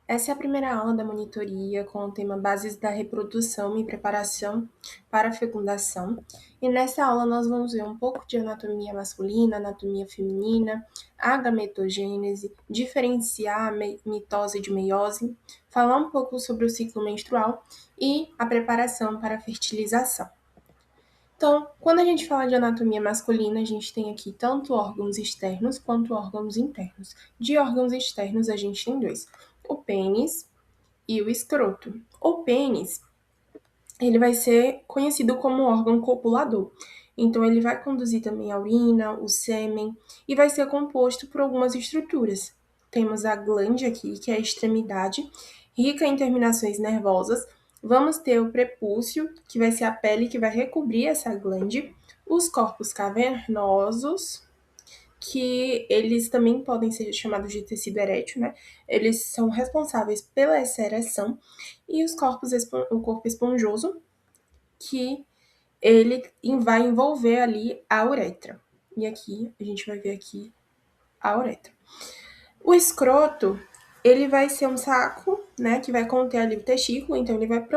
Essa é a primeira aula da monitoria com o tema Bases da Reprodução e Preparação para a Fecundação. E nessa aula nós vamos ver um pouco de anatomia masculina, anatomia feminina, a gametogênese, diferenciar a mitose de meiose, falar um pouco sobre o ciclo menstrual e a preparação para a fertilização. Então, quando a gente fala de anatomia masculina, a gente tem aqui tanto órgãos externos quanto órgãos internos. De órgãos externos, a gente tem dois: o pênis e o escroto. O pênis, ele vai ser conhecido como órgão copulador. Então, ele vai conduzir também a urina, o sêmen, e vai ser composto por algumas estruturas. Temos a glande aqui, que é a extremidade, rica em terminações nervosas. Vamos ter o prepúcio, que vai ser a pele que vai recobrir essa glande. Os corpos cavernosos, que eles também podem ser chamados de tecido erétil, né? Eles são responsáveis pela essa ereção. E o corpo esponjoso, que ele vai envolver ali a uretra. E aqui, a gente vai ver aqui a uretra. O escroto, ele vai ser um saco, né, que vai conter ali o testículo, então ele vai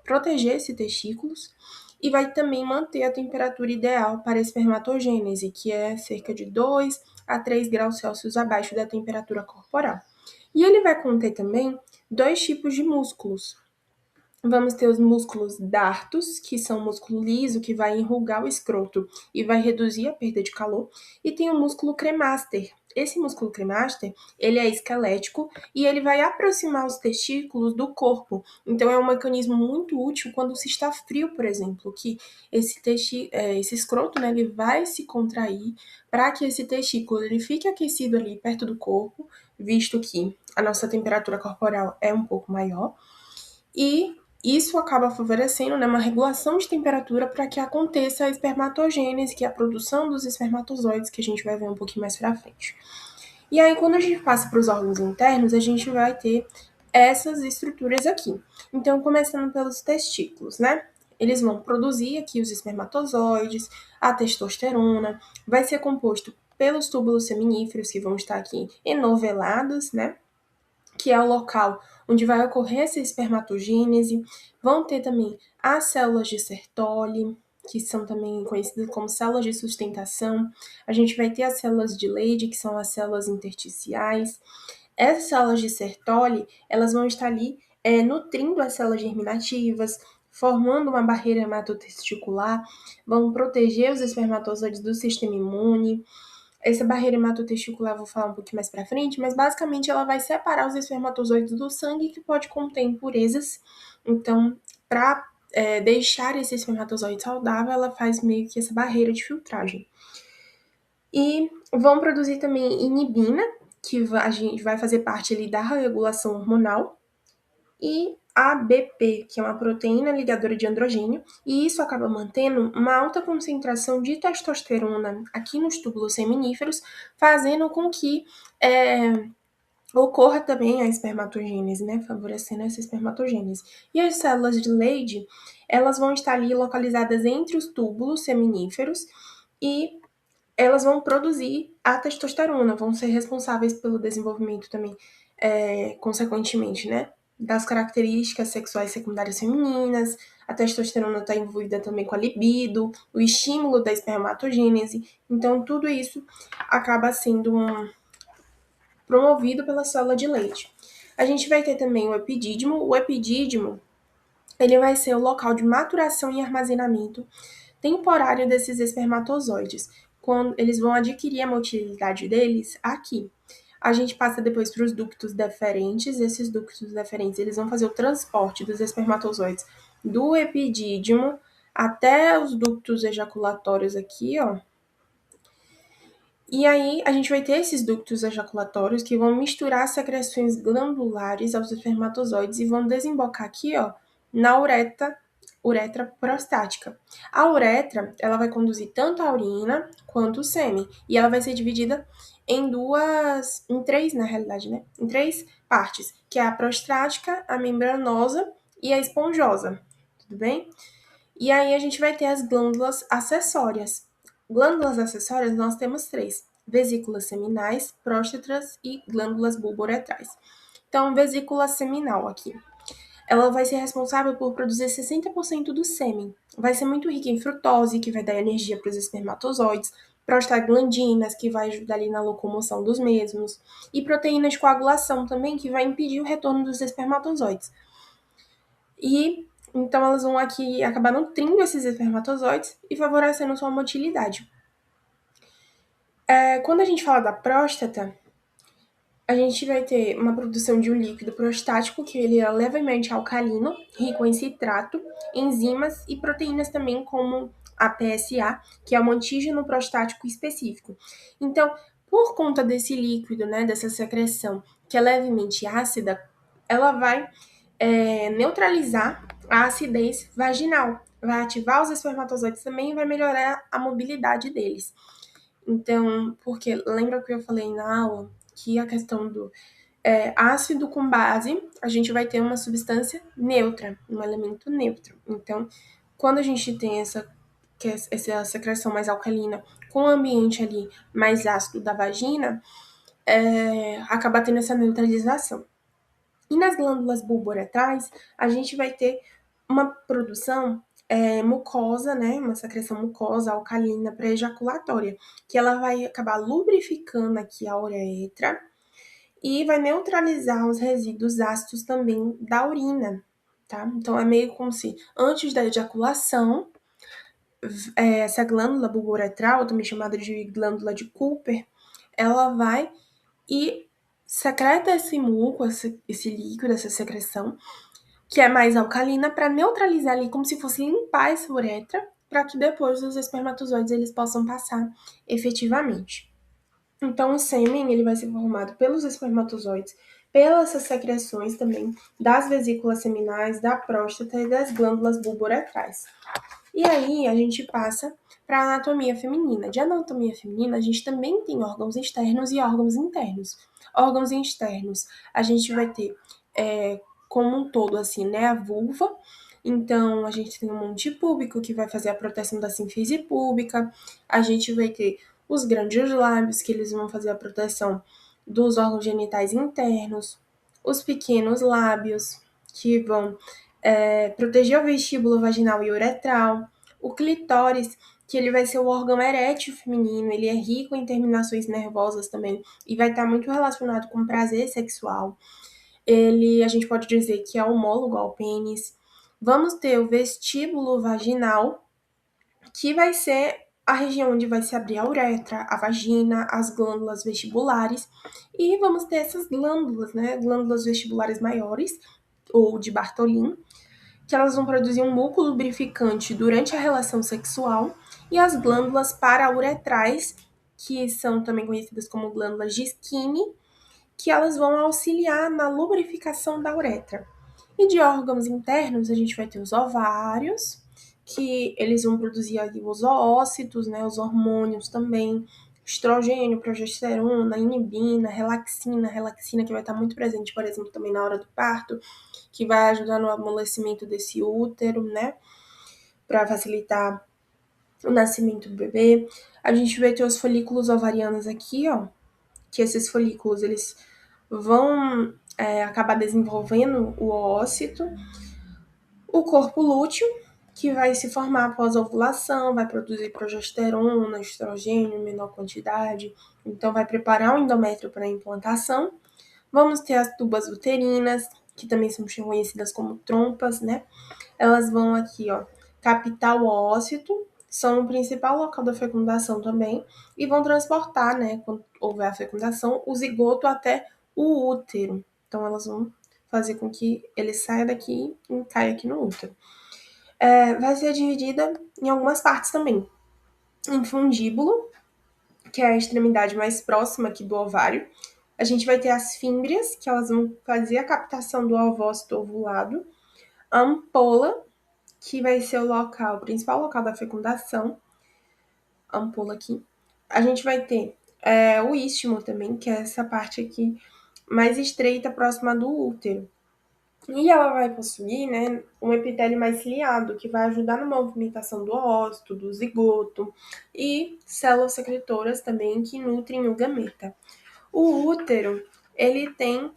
proteger esses testículos e vai também manter a temperatura ideal para a espermatogênese, que é cerca de 2 a 3 graus Celsius abaixo da temperatura corporal. E ele vai conter também dois tipos de músculos. Vamos ter os músculos dartos, que são músculo liso, que vai enrugar o escroto e vai reduzir a perda de calor. E tem o músculo cremaster. Esse músculo cremaster, ele é esquelético e ele vai aproximar os testículos do corpo. Então, é um mecanismo muito útil quando se está frio, por exemplo, que esse escroto, né, ele vai se contrair para que esse testículo ele fique aquecido ali perto do corpo, visto que a nossa temperatura corporal é um pouco maior. E isso acaba favorecendo, né, uma regulação de temperatura para que aconteça a espermatogênese, que é a produção dos espermatozoides, que a gente vai ver um pouquinho mais para frente. E aí, quando a gente passa para os órgãos internos, a gente vai ter essas estruturas aqui. Então, começando pelos testículos, né? Eles vão produzir aqui os espermatozoides, a testosterona, vai ser composto pelos túbulos seminíferos, que vão estar aqui enovelados, né? Que é o local onde vai ocorrer essa espermatogênese. Vão ter também as células de Sertoli, que são também conhecidas como células de sustentação. A gente vai ter as células de Leydig, que são as células intersticiais. Essas células de Sertoli, elas vão estar ali nutrindo as células germinativas, formando uma barreira hematotesticular, vão proteger os espermatozoides do sistema imune. Essa barreira hematotesticular eu vou falar um pouquinho mais pra frente, mas basicamente ela vai separar os espermatozoides do sangue que pode conter impurezas. Então, para deixar esse espermatozoide saudável, ela faz meio que essa barreira de filtragem. E vão produzir também inibina, que a gente vai fazer parte ali da regulação hormonal, e ABP, que é uma proteína ligadora de androgênio, e isso acaba mantendo uma alta concentração de testosterona aqui nos túbulos seminíferos, fazendo com que ocorra também a espermatogênese, né, favorecendo essa espermatogênese. E as células de Leydig, elas vão estar ali localizadas entre os túbulos seminíferos e elas vão produzir a testosterona, vão ser responsáveis pelo desenvolvimento também, consequentemente, né, das características sexuais secundárias femininas. A testosterona está envolvida também com a libido, o estímulo da espermatogênese. Então, tudo isso acaba sendo promovido pela célula de Leydig. A gente vai ter também o epidídimo. O epidídimo, ele vai ser o local de maturação e armazenamento temporário desses espermatozoides, quando eles vão adquirir a motilidade deles aqui. A gente passa depois para os ductos deferentes. Esses ductos deferentes, eles vão fazer o transporte dos espermatozoides do epidídimo até os ductos ejaculatórios aqui, ó. E aí a gente vai ter esses ductos ejaculatórios que vão misturar secreções glandulares aos espermatozoides e vão desembocar aqui, ó, na uretra prostática. A uretra, ela vai conduzir tanto a urina quanto o sêmen, e ela vai ser dividida em três, na realidade, né? Em três partes, que é a prostática, a membranosa e a esponjosa, tudo bem? E aí a gente vai ter as glândulas acessórias. Glândulas acessórias nós temos três: vesículas seminais, próstatas e glândulas bulbouretrais. Então, vesícula seminal aqui. Ela vai ser responsável por produzir 60% do sêmen. Vai ser muito rica em frutose, que vai dar energia para os espermatozoides, prostaglandinas, que vai ajudar ali na locomoção dos mesmos, e proteínas de coagulação também, que vai impedir o retorno dos espermatozoides. E então elas vão aqui acabar nutrindo esses espermatozoides e favorecendo sua motilidade. Quando a gente fala da próstata, a gente vai ter uma produção de um líquido prostático, que ele é levemente alcalino, rico em citrato, enzimas e proteínas também, como a PSA, que é um antígeno prostático específico. Então, por conta desse líquido, né, dessa secreção, que é levemente ácida, ela vai neutralizar a acidez vaginal, vai ativar os espermatozoides também e vai melhorar a mobilidade deles. Então, porque lembra que eu falei na aula que a questão do ácido com base, a gente vai ter uma substância neutra, um elemento neutro. Então, quando a gente tem essa secreção mais alcalina com o ambiente ali mais ácido da vagina, acaba tendo essa neutralização. E nas glândulas bulboretrais, a gente vai ter uma produção mucosa, né, uma secreção mucosa alcalina pré-ejaculatória, que ela vai acabar lubrificando aqui a uretra e vai neutralizar os resíduos ácidos também da urina, tá? Então é meio como se antes da ejaculação, essa glândula bulboretral, também chamada de glândula de Cooper, ela vai e secreta esse muco, esse líquido, essa secreção, que é mais alcalina, para neutralizar ali, como se fosse limpar essa uretra, para que depois os espermatozoides eles possam passar efetivamente. Então, o sêmen ele vai ser formado pelos espermatozoides, pelas secreções também das vesículas seminais, da próstata e das glândulas bulboretrais. E aí a gente passa para a anatomia feminina. De anatomia feminina, a gente também tem órgãos externos e órgãos internos. Órgãos externos, a gente vai ter como um todo, assim, né, a vulva. Então, a gente tem um monte púbico que vai fazer a proteção da sínfise púbica. A gente vai ter os grandes lábios, que eles vão fazer a proteção dos órgãos genitais internos. Os pequenos lábios, que vão proteger o vestíbulo vaginal e uretral. O clitóris, que ele vai ser o órgão erétil feminino, ele é rico em terminações nervosas também e vai estar muito relacionado com prazer sexual. A gente pode dizer que é homólogo ao pênis. Vamos ter o vestíbulo vaginal, que vai ser a região onde vai se abrir a uretra, a vagina, as glândulas vestibulares. E vamos ter essas glândulas, né? Glândulas vestibulares maiores, ou de Bartholin, que elas vão produzir um muco lubrificante durante a relação sexual, e as glândulas parauretrais, que são também conhecidas como glândulas de Skinny, que elas vão auxiliar na lubrificação da uretra. E de órgãos internos, a gente vai ter os ovários, que eles vão produzir ali os oócitos, né, os hormônios também, estrogênio, progesterona, inibina, relaxina que vai estar muito presente, por exemplo, também na hora do parto, que vai ajudar no amolecimento desse útero, né, para facilitar o nascimento do bebê. A gente vai ter os folículos ovarianos aqui, ó, que esses folículos, eles vão acabar desenvolvendo o ócito, o corpo lúteo, que vai se formar após a ovulação, vai produzir progesterona, estrogênio em menor quantidade, então vai preparar o endométrio para a implantação. Vamos ter as tubas uterinas, que também são conhecidas como trompas, né? Elas vão aqui, ó, captar o ócito, são o principal local da fecundação também, e vão transportar, né, quando houver a fecundação, o zigoto até o útero. Então, elas vão fazer com que ele saia daqui e caia aqui no útero. Vai ser dividida em algumas partes também. Em fundíbulo, que é a extremidade mais próxima aqui do ovário. A gente vai ter as fímbrias, que elas vão fazer a captação do ovócito ovulado. A ampola, que vai ser o principal local da fecundação. A ampola aqui. A gente vai ter o istmo também, que é essa parte aqui mais estreita, próxima do útero. E ela vai possuir, né, um epitélio mais ciliado, que vai ajudar na movimentação do ócito, do zigoto, e células secretoras também que nutrem o gameta. O útero, ele tem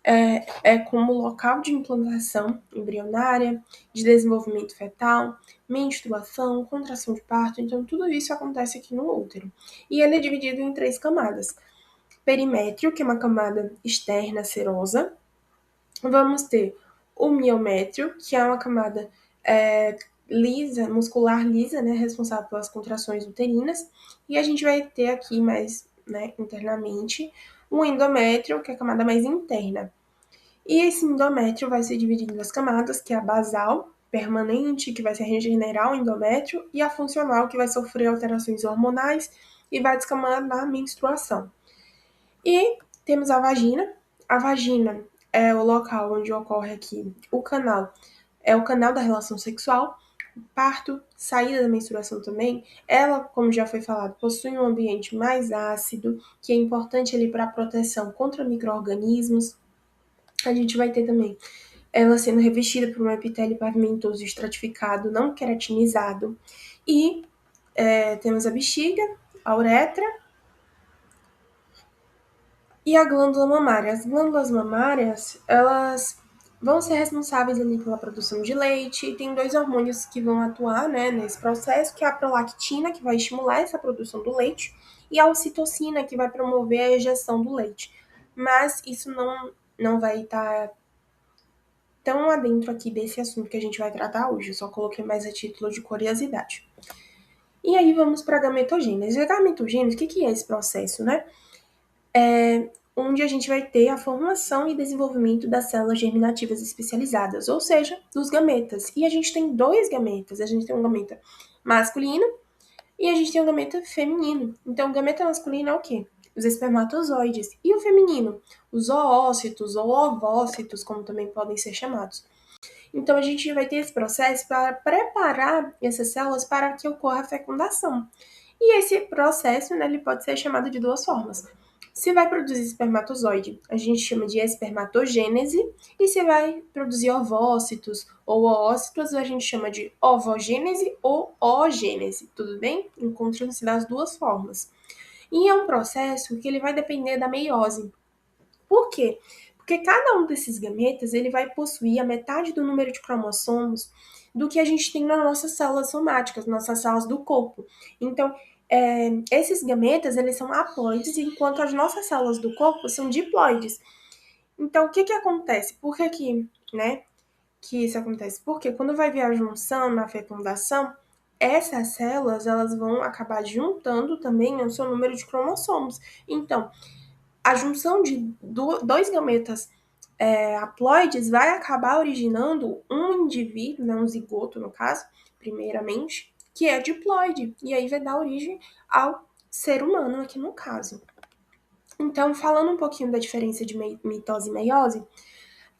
é como local de implantação embrionária, de desenvolvimento fetal, menstruação, contração de parto. Então, tudo isso acontece aqui no útero. E ele é dividido em 3 camadas. Perimétrio, que é uma camada externa serosa. Vamos ter o miométrio, que é uma camada lisa, muscular lisa, né, responsável pelas contrações uterinas. E a gente vai ter aqui mais, né, internamente, o endométrio, que é a camada mais interna. E esse endométrio vai se dividir em 2 camadas, que é a basal, permanente, que vai se regenerar o endométrio, e a funcional, que vai sofrer alterações hormonais e vai descamar na menstruação. E temos a vagina. A vagina é o local onde ocorre aqui o canal, é o canal da relação sexual, parto, saída da menstruação também. Ela, como já foi falado, possui um ambiente mais ácido, que é importante ali para a proteção contra micro-organismos. A gente vai ter também ela sendo revestida por um epitélio pavimentoso estratificado, não queratinizado. E temos a bexiga, a uretra e a glândula mamária. As glândulas mamárias, elas vão ser responsáveis ali pela produção de leite, e tem 2 hormônios que vão atuar, né, nesse processo, que é a prolactina, que vai estimular essa produção do leite, e a ocitocina, que vai promover a ejeção do leite. Mas isso não vai estar tão adentro aqui desse assunto que a gente vai tratar hoje. Eu só coloquei mais a título de curiosidade. E aí vamos para a gametogênese. A gametogênese, o que é esse processo, né? Onde a gente vai ter a formação e desenvolvimento das células germinativas especializadas, ou seja, dos gametas. E a gente tem 2 gametas. A gente tem um gameta masculino e a gente tem um gameta feminino. Então, o gameta masculino é o quê? Os espermatozoides. E o feminino? Os oócitos ou ovócitos, como também podem ser chamados. Então, a gente vai ter esse processo para preparar essas células para que ocorra a fecundação. E esse processo, né, ele pode ser chamado de 2 formas. Se vai produzir espermatozoide, a gente chama de espermatogênese, e se vai produzir ovócitos ou oócitos, a gente chama de ovogênese ou oogênese, tudo bem? Encontram-se das 2 formas. E é um processo que ele vai depender da meiose. Por quê? Porque cada um desses gametas ele vai possuir a metade do número de cromossomos do que a gente tem nas nossas células somáticas, nossas células do corpo. Então, esses gametas eles são haploides, enquanto as nossas células do corpo são diploides. Então, o que acontece? Por né, que isso acontece? Porque quando vai vir a junção na fecundação, essas células elas vão acabar juntando também o seu número de cromossomos. Então, a junção de 2 gametas haploides vai acabar originando um indivíduo, né, um zigoto no caso, primeiramente, que é diploide, e aí vai dar origem ao ser humano aqui no caso. Então, falando um pouquinho da diferença de mitose e meiose,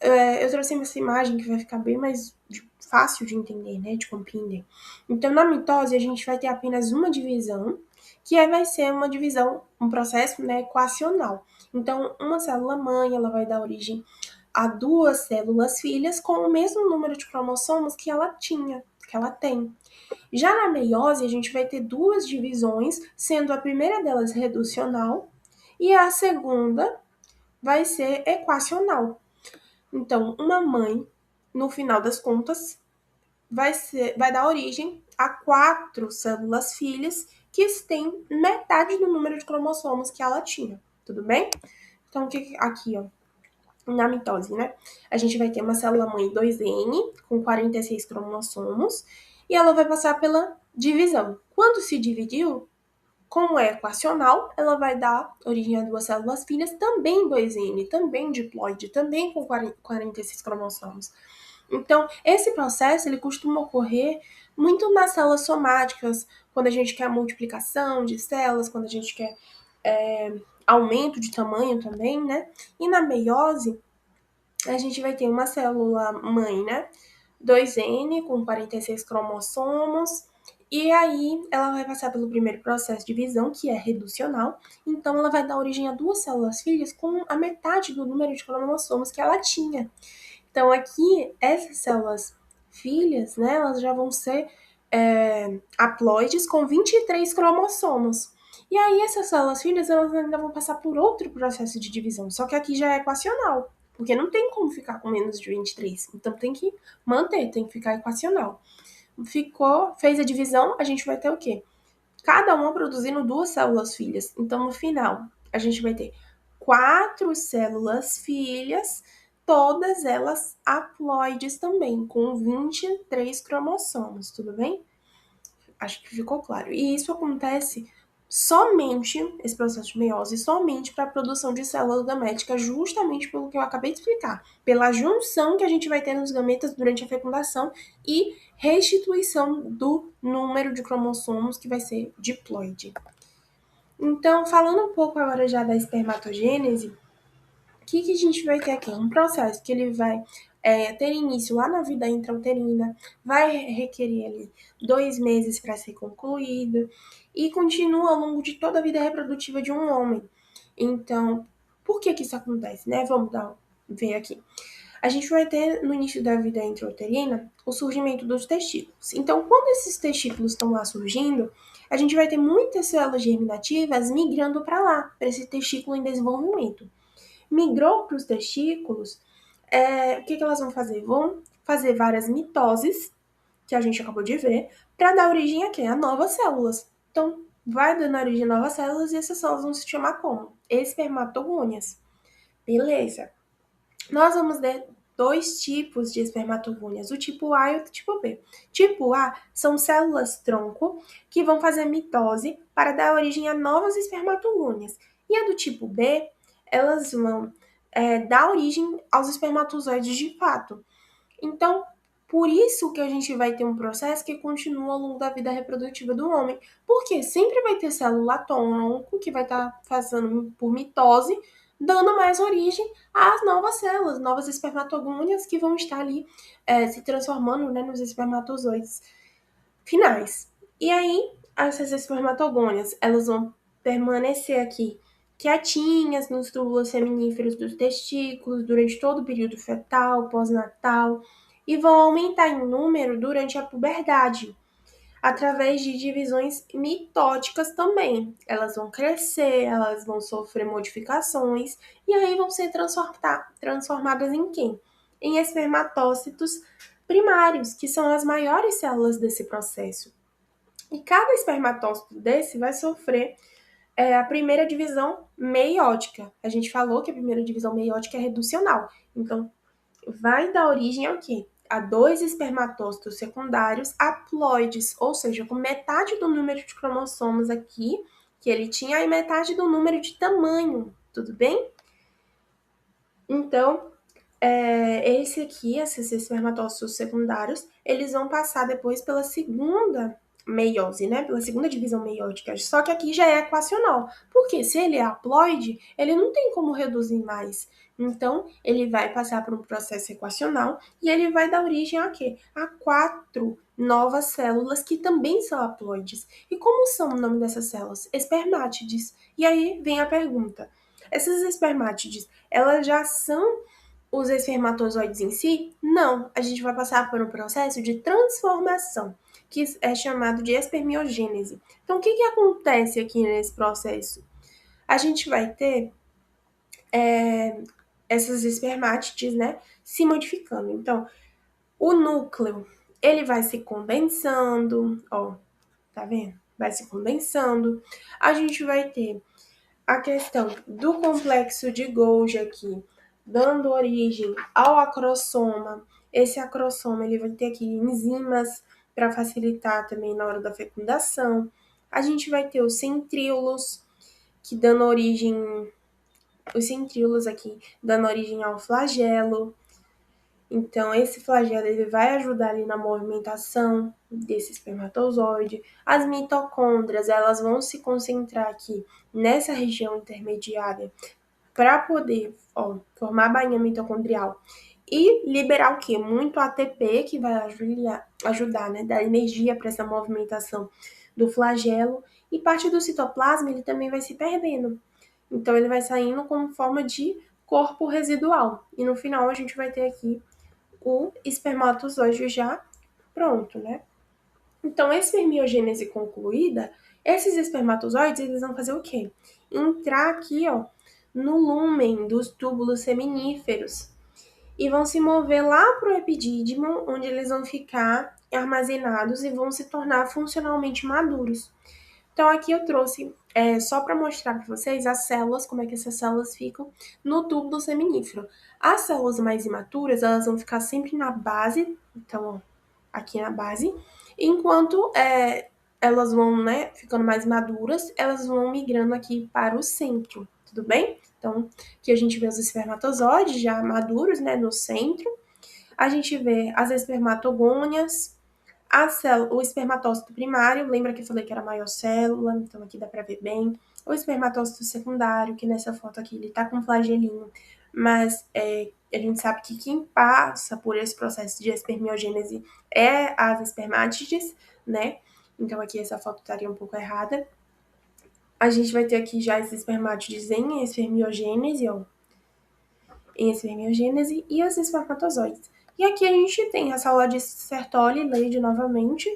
eu trouxe essa imagem que vai ficar bem mais fácil de entender, né, de compreender. Então, na mitose, a gente vai ter apenas uma divisão, que vai ser uma divisão, um processo, né, equacional. Então, uma célula mãe, ela vai dar origem a 2 células filhas com o mesmo número de cromossomos que ela tinha, que ela tem. Já na meiose, a gente vai ter 2 divisões, sendo a primeira delas reducional e a segunda vai ser equacional. Então, uma mãe, no final das contas, vai dar origem a 4 células filhas que têm metade do número de cromossomos que ela tinha. Tudo bem? Então, aqui, ó, na mitose, né? A gente vai ter uma célula mãe 2N com 46 cromossomos e ela vai passar pela divisão. Quando se dividiu, como é equacional, ela vai dar origem a 2 células filhas, também 2N, também diploide, também com 46 cromossomos. Então, esse processo ele costuma ocorrer muito nas células somáticas, quando a gente quer a multiplicação de células, quando a gente quer aumento de tamanho também, né? E na meiose, a gente vai ter uma célula mãe, né? 2N com 46 cromossomos, e aí ela vai passar pelo primeiro processo de divisão, que é reducional, então ela vai dar origem a 2 células filhas com a metade do número de cromossomos que ela tinha. Então aqui, essas células filhas, né, elas já vão ser haploides com 23 cromossomos. E aí essas células filhas, elas ainda vão passar por outro processo de divisão, só que aqui já é equacional. porque não tem como ficar com menos de 23. Então tem que manter, tem que ficar equacional. Fez a divisão, a gente vai ter o quê? Cada uma produzindo 2 células filhas. Então, no final, a gente vai ter 4 células filhas, todas elas haploides também, com 23 cromossomos, tudo bem? Acho que ficou claro. E isso acontece somente, esse processo de meiose, somente para a produção de célula gamética, justamente pelo que eu acabei de explicar, pela junção que a gente vai ter nos gametas durante a fecundação e restituição do número de cromossomos que vai ser diploide. Então, falando um pouco agora já da espermatogênese, o que a gente vai ter aqui? Um processo que ele vai ter início lá na vida intrauterina, vai requerer ali 2 meses para ser concluído e continua ao longo de toda a vida reprodutiva de um homem. Então, por que isso acontece, né? Ver aqui. A gente vai ter no início da vida intrauterina o surgimento dos testículos. Então, quando esses testículos estão lá surgindo, a gente vai ter muitas células germinativas migrando para lá, para esse testículo em desenvolvimento. Migrou para os testículos, o que elas vão fazer? Vão fazer várias mitoses, que a gente acabou de ver, para dar origem a quê? A novas células. Então, vai dando origem a novas células e essas células vão se chamar como? Espermatogônias. Beleza. Nós vamos ter 2 tipos de espermatogônias, o tipo A e o tipo B. Tipo A são células tronco que vão fazer mitose para dar origem a novas espermatogônias. E a do tipo B, elas vão dar origem aos espermatozoides de fato. Então, por isso que a gente vai ter um processo que continua ao longo da vida reprodutiva do homem. Porque sempre vai ter célula tronco que vai estar fazendo por mitose, dando mais origem às novas células, novas espermatogônias que vão estar ali se transformando, né, nos espermatozoides finais. E aí, essas espermatogônias, elas vão permanecer aqui quietinhas nos túbulos seminíferos dos testículos durante todo o período fetal, pós-natal, e vão aumentar em número durante a puberdade, através de divisões mitóticas também. Elas vão crescer, elas vão sofrer modificações, e aí vão ser transformadas em quem? Em espermatócitos primários, que são as maiores células desse processo. E cada espermatócito desse vai sofrer a primeira divisão meiótica. A gente falou que a primeira divisão meiótica é reducional. Então, vai dar origem ao quê? A 2 espermatócitos secundários haploides, ou seja, com metade do número de cromossomos aqui que ele tinha e metade do número de tamanho, tudo bem? Então, esses espermatócitos secundários, eles vão passar depois pela segunda meiose, né? Pela segunda divisão meiótica. Só que aqui já é equacional. Porque se ele é haploide, ele não tem como reduzir mais. Então, ele vai passar por um processo equacional e ele vai dar origem a quê? A 4 novas células que também são haploides. E como são o nome dessas células? Espermátides. E aí vem a pergunta. Essas espermátides, elas já são os espermatozoides em si? Não, a gente vai passar por um processo de transformação, que é chamado de espermiogênese. Então, o que acontece aqui nesse processo? A gente vai ter essas espermátides, né, se modificando. Então, o núcleo, ele vai se condensando, ó, tá vendo? Vai se condensando. A gente vai ter a questão do complexo de Golgi aqui, dando origem ao acrossoma. Esse acrossoma ele vai ter aqui enzimas para facilitar também na hora da fecundação. A gente vai ter os centríolos, que dando origem, os centríolos aqui, dando origem ao flagelo. Então, esse flagelo ele vai ajudar ali na movimentação desse espermatozoide. As mitocôndrias, elas vão se concentrar aqui nessa região intermediária para poder formar a bainha mitocondrial e liberar o quê? Muito ATP, que vai ajudar, né, dar energia para essa movimentação do flagelo. E parte do citoplasma, ele também vai se perdendo. Então, ele vai saindo como forma de corpo residual. E no final, a gente vai ter aqui o espermatozoide já pronto, né? Então, a espermiogênese concluída, esses espermatozoides, eles vão fazer o quê? Entrar aqui, ó, no lúmen dos túbulos seminíferos e vão se mover lá para o epidídimo, onde eles vão ficar armazenados e vão se tornar funcionalmente maduros. Então, aqui eu trouxe só para mostrar para vocês as células, como é que essas células ficam no túbulo seminífero. As células mais imaturas, elas vão ficar sempre na base, então, ó, aqui na base, enquanto elas vão, né, ficando mais maduras, elas vão migrando aqui para o centro, tudo bem? Então, aqui a gente vê os espermatozoides já maduros, né, no centro. A gente vê as espermatogônias, o espermatócito primário, lembra que eu falei que era a maior célula, então aqui dá para ver bem. O espermatócito secundário, que nessa foto aqui ele tá com flagelinho, mas a gente sabe que quem passa por esse processo de espermiogênese é as espermátides, né? Então aqui essa foto estaria um pouco errada. A gente vai ter aqui já esses espermátides em espermiogênese, ó, em espermiogênese e os espermatozoides. E aqui a gente tem a célula de Sertoli e Leydig novamente.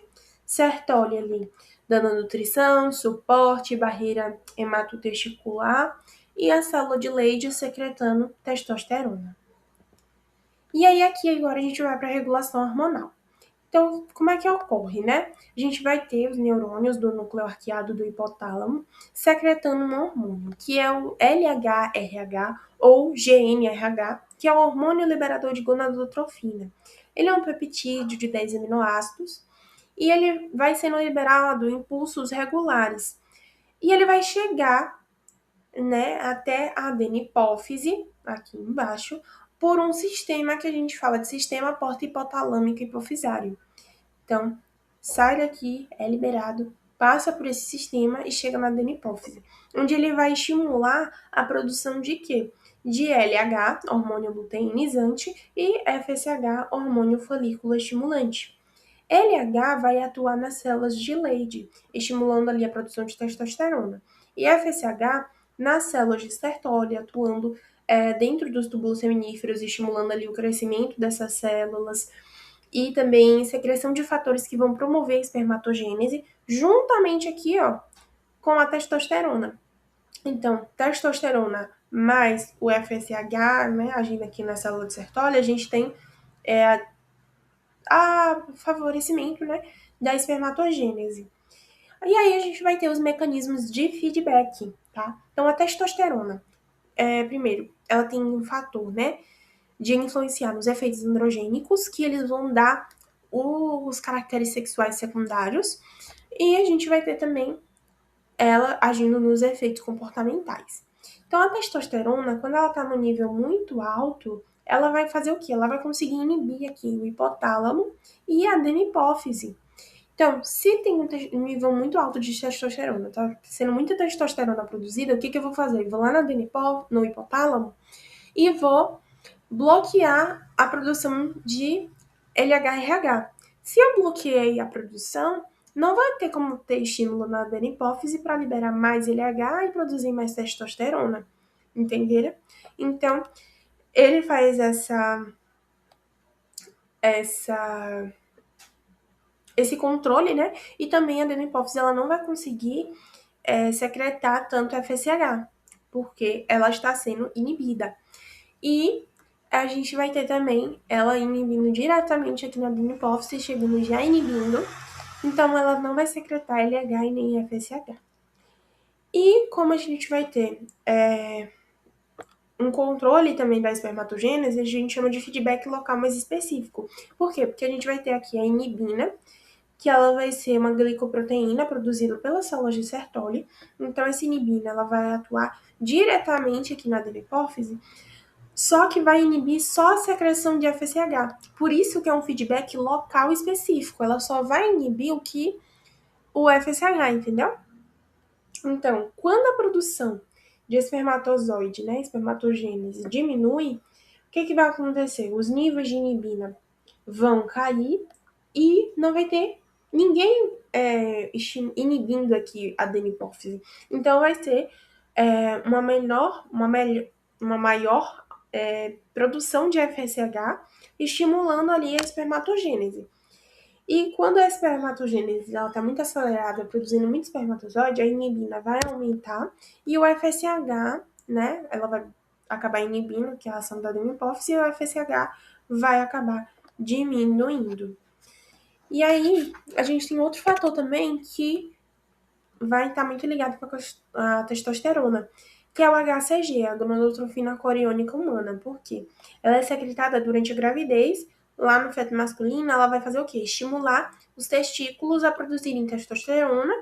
Sertoli ali dando nutrição, suporte, barreira hematotesticular e a célula de Leydig secretando testosterona. E aí aqui agora a gente vai para a regulação hormonal. Então, como é que ocorre, né? A gente vai ter os neurônios do núcleo arqueado do hipotálamo secretando um hormônio, que é o LHRH ou GnRH, que é o hormônio liberador de gonadotrofina. Ele é um peptídeo de 10 aminoácidos e ele vai sendo liberado em pulsos regulares. E ele vai chegar, né, até a adenipófise, aqui embaixo, por um sistema que a gente fala de sistema porta-hipotalâmico hipofisário. Então, sai daqui, é liberado, passa por esse sistema e chega na adenipófise, onde ele vai estimular a produção de quê? De LH, hormônio luteinizante, e FSH, hormônio folículo estimulante. LH vai atuar nas células de Leydig, estimulando ali a produção de testosterona. E FSH nas células de Sertoli, atuando dentro dos túbulos seminíferos, estimulando ali o crescimento dessas células e também secreção de fatores que vão promover a espermatogênese, juntamente aqui, ó, com a testosterona. Então, testosterona mais o FSH, né, agindo aqui na célula de Sertoli, a gente tem a favorecimento, né, da espermatogênese. E aí a gente vai ter os mecanismos de feedback, tá? Então, a testosterona, primeiro, ela tem um fator, né, de influenciar nos efeitos androgênicos, que eles vão dar os caracteres sexuais secundários, e a gente vai ter também ela agindo nos efeitos comportamentais. Então, a testosterona, quando ela está no nível muito alto, ela vai fazer o quê? Ela vai conseguir inibir aqui o hipotálamo e a adenipófise. Então, se tem um nível muito alto de testosterona, tá sendo muita testosterona produzida, o que, que eu vou fazer? Eu vou lá no hipotálamo e vou bloquear a produção de LHRH. Se eu bloqueei a produção, não vai ter como ter estímulo na adenipófise para liberar mais LH e produzir mais testosterona. Entenderam? Então, ele faz esse controle, né? E também a adenipófise ela não vai conseguir secretar tanto FSH, porque ela está sendo inibida. E a gente vai ter também ela inibindo diretamente aqui na adenipófise, chegando já inibindo. Então, ela não vai secretar LH e nem FSH. E como a gente vai ter um controle também da espermatogênese, a gente chama de feedback local mais específico. Por quê? Porque a gente vai ter aqui a inibina, que ela vai ser uma glicoproteína produzida pelas células de Sertoli. Então, essa inibina ela vai atuar diretamente aqui na adenipófise, só que vai inibir só a secreção de FSH. Por isso que é um feedback local específico. Ela só vai inibir o FSH, entendeu? Então, quando a produção de espermatozoide, né, espermatogênese, diminui, o que vai acontecer? Os níveis de inibina vão cair e não vai ter ninguém inibindo aqui a adenipófise. Então, vai ter uma maior produção de FSH, estimulando ali a espermatogênese. E quando a espermatogênese está muito acelerada, produzindo muito espermatozoide, a inibina vai aumentar e o FSH, né, ela vai acabar inibindo, que é a ação da hipófise, e o FSH vai acabar diminuindo. E aí, a gente tem outro fator também que vai estar muito ligado com a testosterona, que é o HCG, a gonadotrofina coriônica humana. Por quê? Ela é secretada durante a gravidez, lá no feto masculino, ela vai fazer o quê? Estimular os testículos a produzirem testosterona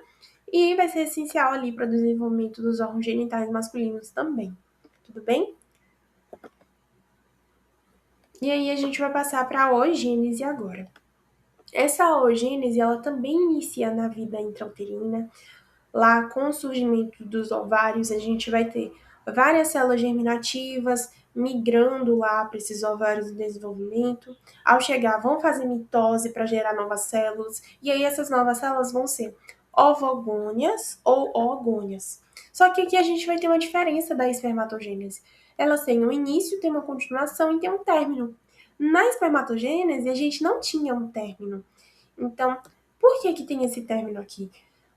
e vai ser essencial ali para o desenvolvimento dos órgãos genitais masculinos também. Tudo bem? E aí a gente vai passar para a oogênese agora. Essa oogênese, ela também inicia na vida intrauterina. Lá, com o surgimento dos ovários, a gente vai ter várias células germinativas migrando lá para esses ovários em desenvolvimento. Ao chegar, vão fazer mitose para gerar novas células, e aí essas novas células vão ser ovogônias ou oogônias. Só que aqui a gente vai ter uma diferença da espermatogênese. Elas têm um início, têm uma continuação e têm um término. Na espermatogênese, a gente não tinha um término. Então, por que que tem esse término aqui?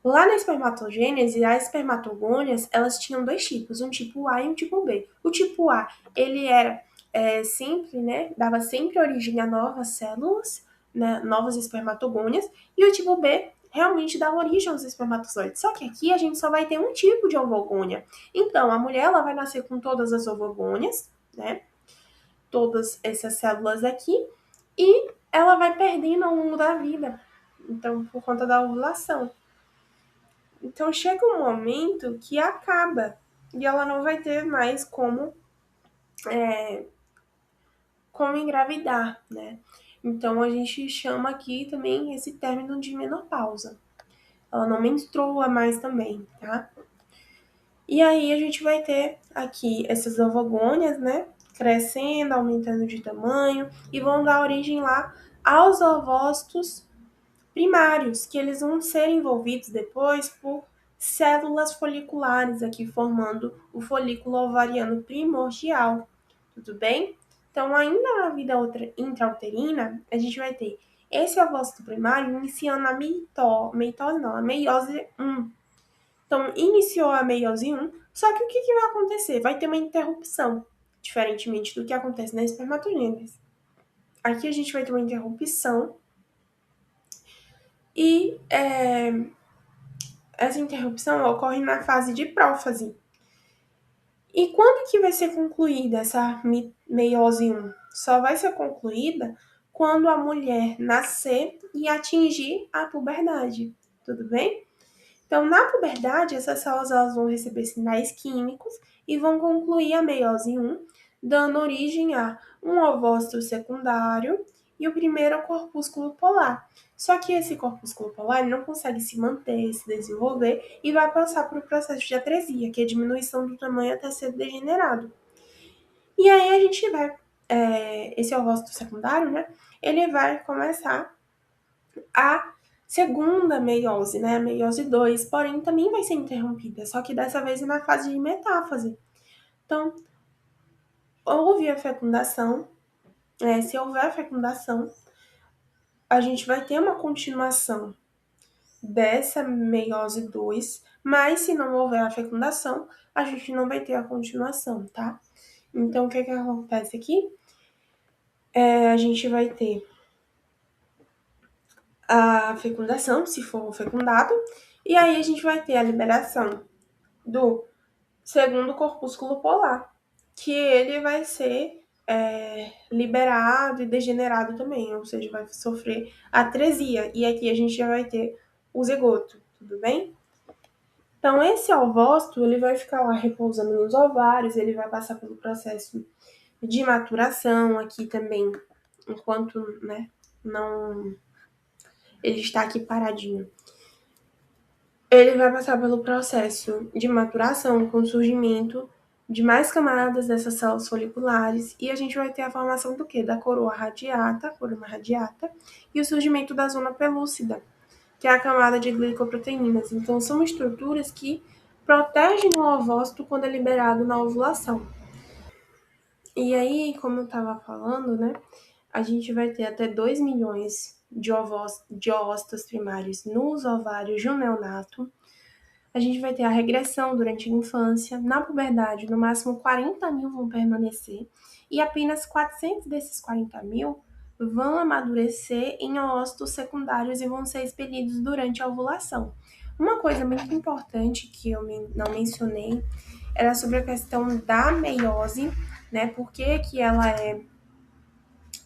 Lá na espermatogênese, as espermatogônias, elas tinham dois tipos, um tipo A e um tipo B. O tipo A, ele era sempre, né, dava sempre origem a novas células, né, novas espermatogônias, e o tipo B realmente dá origem aos espermatozoides. Só que aqui a gente só vai ter um tipo de ovogônia. Então, a mulher, ela vai nascer com todas as ovogônias, né, todas essas células aqui, e ela vai perdendo ao longo da vida. Então, por conta da ovulação. Então chega um momento que acaba e ela não vai ter mais como engravidar, né? Então a gente chama aqui também esse término de menopausa. Ela não menstrua mais também, tá? E aí a gente vai ter aqui essas ovogônias, né? Crescendo, aumentando de tamanho e vão dar origem lá aos ovócitos primários, que eles vão ser envolvidos depois por células foliculares, aqui formando o folículo ovariano primordial. Tudo bem? Então, ainda na vida intrauterina, a gente vai ter esse ovócito primário iniciando a mitose não, a meiose 1. Então, iniciou a meiose 1, só que o que vai acontecer? Vai ter uma interrupção, diferentemente do que acontece na espermatogênese. Aqui a gente vai ter uma interrupção e essa interrupção ocorre na fase de prófase. E quando que vai ser concluída essa meiose 1? Só vai ser concluída quando a mulher nascer e atingir a puberdade. Tudo bem? Então, na puberdade, essas células elas vão receber sinais químicos e vão concluir a meiose 1, dando origem a um ovócito secundário e o primeiro corpúsculo polar. Só que esse corpúsculo polar não consegue se manter, se desenvolver e vai passar por um processo de atresia, que é a diminuição do tamanho até ser degenerado. E aí a gente vai, esse ovócito secundário, né, ele vai começar a segunda meiose, né, a meiose 2, porém também vai ser interrompida, só que dessa vez é na fase de metáfase. Então, houve a fecundação, se houver a fecundação, a gente vai ter uma continuação dessa meiose 2, mas se não houver a fecundação, a gente não vai ter a continuação, tá? Então, o que acontece aqui? A gente vai ter a fecundação, se for fecundado, e aí a gente vai ter a liberação do segundo corpúsculo polar, que ele vai ser liberado e degenerado também, ou seja, vai sofrer atresia. E aqui a gente já vai ter o zigoto, tudo bem? Então, esse ovócito, ele vai ficar lá repousando nos ovários, ele vai passar pelo processo de maturação aqui também, enquanto, né, não... ele está aqui paradinho. Ele vai passar pelo processo de maturação com o surgimento de mais camadas dessas células foliculares e a gente vai ter a formação do quê? Da coroa radiata, e o surgimento da zona pelúcida, que é a camada de glicoproteínas. Então, são estruturas que protegem o ovócito quando é liberado na ovulação. E aí, como eu estava falando, né, a gente vai ter até 2 milhões de ovócitos primários nos ovários de um neonato. A gente vai ter a regressão durante a infância, na puberdade, no máximo 40 mil vão permanecer, e apenas 400 desses 40 mil vão amadurecer em oócitos secundários e vão ser expelidos durante a ovulação. Uma coisa muito importante que eu não mencionei era sobre a questão da meiose, né? Por que ela é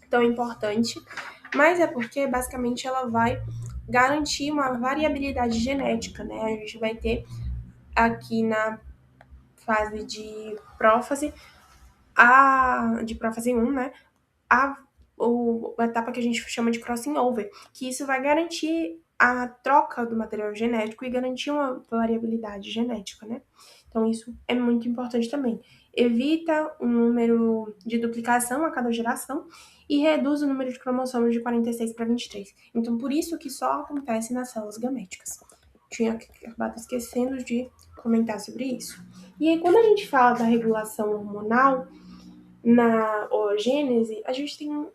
tão importante? Mas é porque, basicamente, ela vai garantir uma variabilidade genética, né? A gente vai ter aqui na fase de prófase, de prófase 1, né? A etapa que a gente chama de crossing over, que isso vai garantir a troca do material genético e garantir uma variabilidade genética, né? Então, isso é muito importante também. Evita o número de duplicação a cada geração e reduz o número de cromossomos de 46 para 23. Então, por isso que só acontece nas células gaméticas. Tinha acabado esquecendo de comentar sobre isso. E aí, quando a gente fala da regulação hormonal, na orogênese, a gente tem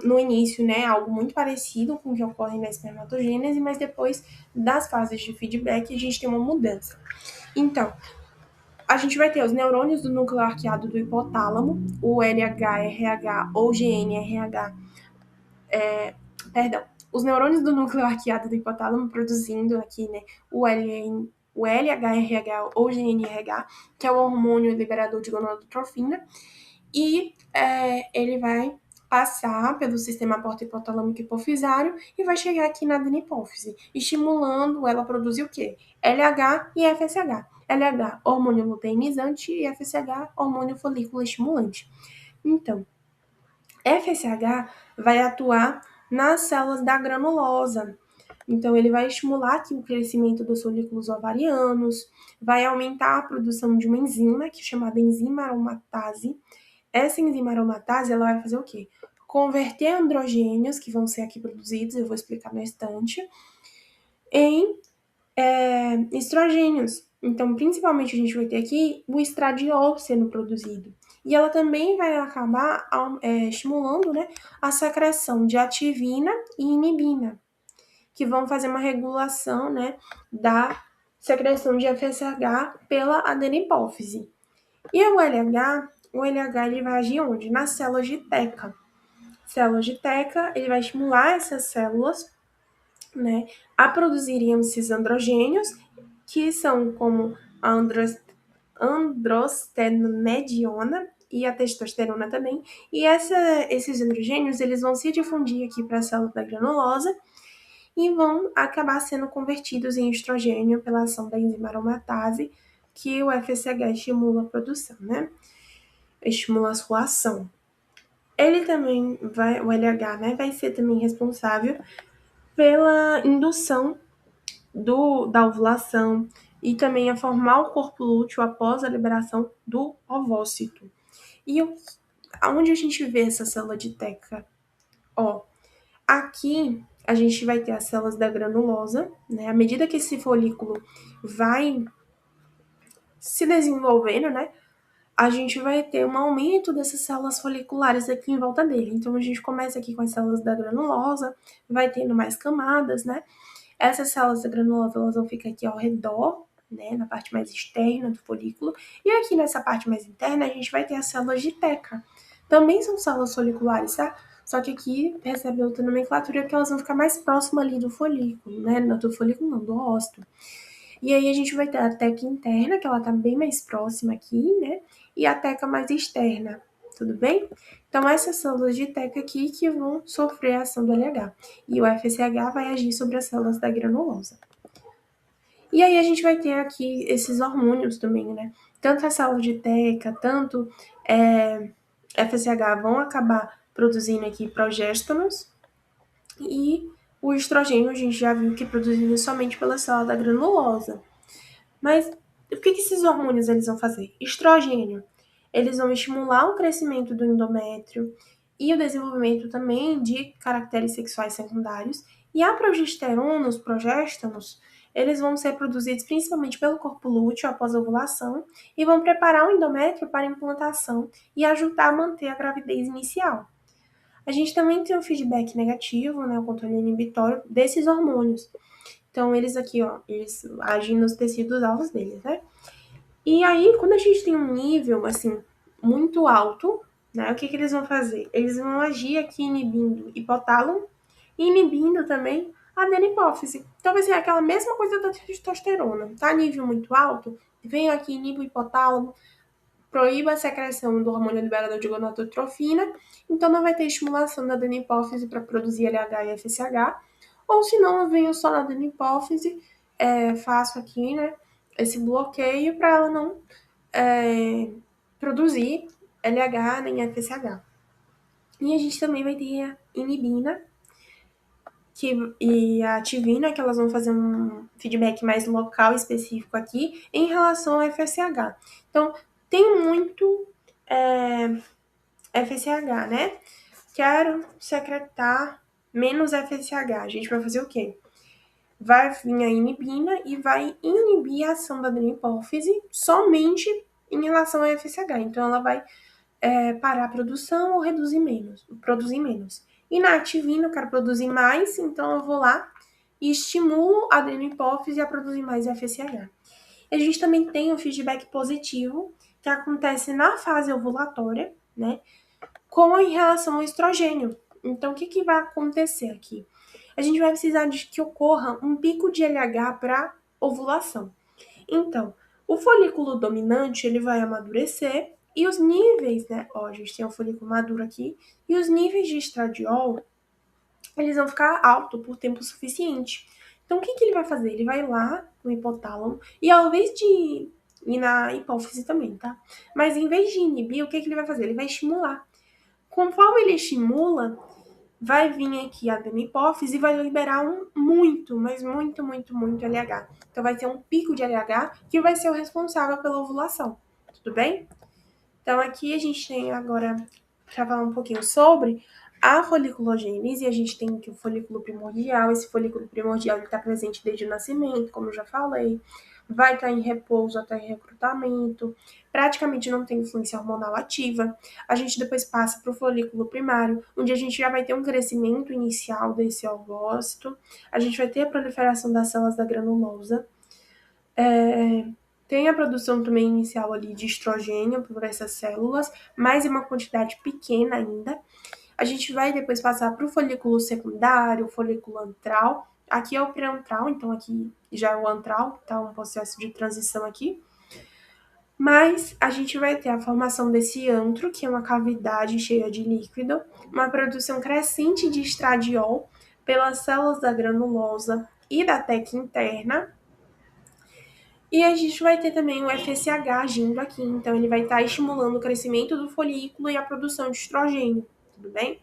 no início, né, algo muito parecido com o que ocorre na espermatogênese, mas depois das fases de feedback a gente tem uma mudança. Então, a gente vai ter os neurônios do núcleo arqueado do hipotálamo, o LH-RH ou GNRH, perdão, os neurônios do núcleo arqueado do hipotálamo produzindo aqui, né, o LHRH ou GNRH, que é o hormônio liberador de gonadotrofina, e ele vai passar pelo sistema porta-hipotalâmico hipofisário e vai chegar aqui na adrenipófise, estimulando ela a produzir o quê? LH e FSH. LH, hormônio luteinizante, e FSH, hormônio folículo estimulante. Então, FSH vai atuar nas células da granulosa. Então, ele vai estimular aqui o crescimento dos folículos ovarianos, vai aumentar a produção de uma enzima, que é chamada enzima aromatase. Essa enzima aromatase, ela vai fazer o quê? Converter androgênios, que vão ser aqui produzidos, eu vou explicar no instante, em estrogênios. Então, principalmente, a gente vai ter aqui o estradiol sendo produzido. E ela também vai acabar estimulando, né, a secreção de ativina e inibina, que vão fazer uma regulação, né, da secreção de FSH pela adenipófise. E o LH ele vai agir onde? Nas células de Teca. Células de Teca, ele vai estimular essas células, né, a produzirem esses androgênios, que são como a androstenediona e a testosterona também. E esses androgênios, eles vão se difundir aqui para a célula da granulosa e vão acabar sendo convertidos em estrogênio pela ação da enzima aromatase, que o FSH estimula a produção, né? Estimula a sua ação. Ele também o LH, né, vai ser também responsável pela indução da ovulação e também a formar o corpo lúteo após a liberação do ovócito. E aonde a gente vê essa célula de Teca? Ó, aqui a gente vai ter as células da granulosa, né? À medida que esse folículo vai se desenvolvendo, né, a gente vai ter um aumento dessas células foliculares aqui em volta dele. Então, a gente começa aqui com as células da granulosa, vai tendo mais camadas, né? Essas células da granulosa, elas vão ficar aqui ao redor, né, na parte mais externa do folículo. E aqui nessa parte mais interna, a gente vai ter as células de Teca. Também são células foliculares, tá? Só que aqui recebe outra nomenclatura, que elas vão ficar mais próximas ali do folículo, né? Não do folículo, não, do ócito. E aí a gente vai ter a teca interna, que ela tá bem mais próxima aqui, né? E a teca mais externa, tudo bem? Então, essas células de teca aqui que vão sofrer a ação do LH. E o FSH vai agir sobre as células da granulosa. E aí a gente vai ter aqui esses hormônios também, né? Tanto a célula de teca, tanto FSH vão acabar produzindo aqui progestos e o estrogênio a gente já viu que é produzido somente pela célula da granulosa. Mas o que esses hormônios eles vão fazer? Estrogênio, eles vão estimular o crescimento do endométrio e o desenvolvimento também de caracteres sexuais secundários. E a progesterona, os progestos, eles vão ser produzidos principalmente pelo corpo lúteo após a ovulação e vão preparar o endométrio para a implantação e ajudar a manter a gravidez inicial. A gente também tem um feedback negativo, né, o controle inibitório desses hormônios, Então, eles aqui, ó, eles agem nos tecidos alvos deles, né? E aí, quando a gente tem um nível, assim, muito alto, né, o que eles vão fazer? Eles vão agir aqui inibindo hipotálamo e inibindo também a adenipófise. Então, vai ser aquela mesma coisa da testosterona. Tá nível muito alto, vem aqui, inibe o hipotálamo, proíba a secreção do hormônio liberador de gonadotrofina, então não vai ter estimulação da adenipófise para produzir LH e FSH, ou se não, eu venho só na adenipófise, faço aqui, né, esse bloqueio para ela não produzir LH nem FSH. E a gente também vai ter a inibina e a ativina, que elas vão fazer um feedback mais local específico aqui em relação ao FSH. Então, tem muito FSH, né? Quero secretar menos FSH. A gente vai fazer o quê? Vai vir a inibina e vai inibir a ação da adenipófise somente em relação ao FSH. Então, ela vai parar a produção ou reduzir menos, produzir menos. E na ativina, eu quero produzir mais, então eu vou lá e estimulo a adenipófise a produzir mais FSH. A gente também tem o feedback positivo, que acontece na fase ovulatória, né? Com em relação ao estrogênio. Então, o que vai acontecer aqui? A gente vai precisar de que ocorra um pico de LH para ovulação. Então, o folículo dominante, ele vai amadurecer e os níveis, né? Ó, a gente tem um folículo maduro aqui e os níveis de estradiol, eles vão ficar altos por tempo suficiente. Então, o que ele vai fazer? Ele vai lá no hipotálamo e ao invés de ir na hipófise também, tá? Mas em vez de inibir, o que ele vai fazer? Ele vai estimular. Conforme ele estimula, vai vir aqui a adenipófise e vai liberar muito, mas muito LH. Então vai ter um pico de LH que vai ser o responsável pela ovulação. Tudo bem? Então aqui a gente tem agora para falar um pouquinho sobre a foliculogênese. A gente tem aqui o folículo primordial. Esse folículo primordial está presente desde o nascimento, como eu já falei. Vai estar em repouso até recrutamento. Praticamente não tem influência hormonal ativa. A gente depois passa para o folículo primário, onde a gente já vai ter um crescimento inicial desse ovócito. A gente vai ter a proliferação das células da granulosa. Tem a produção também inicial ali de estrogênio por essas células, mas em uma quantidade pequena ainda. A gente vai depois passar para o folículo secundário, o folículo antral. Aqui é o pré-antral, então aqui já é o antral, tá? Um processo de transição aqui. Mas a gente vai ter a formação desse antro, que é uma cavidade cheia de líquido, uma produção crescente de estradiol pelas células da granulosa e da teca interna. E a gente vai ter também o FSH agindo aqui, então ele vai estar estimulando o crescimento do folículo e a produção de estrogênio, tudo bem?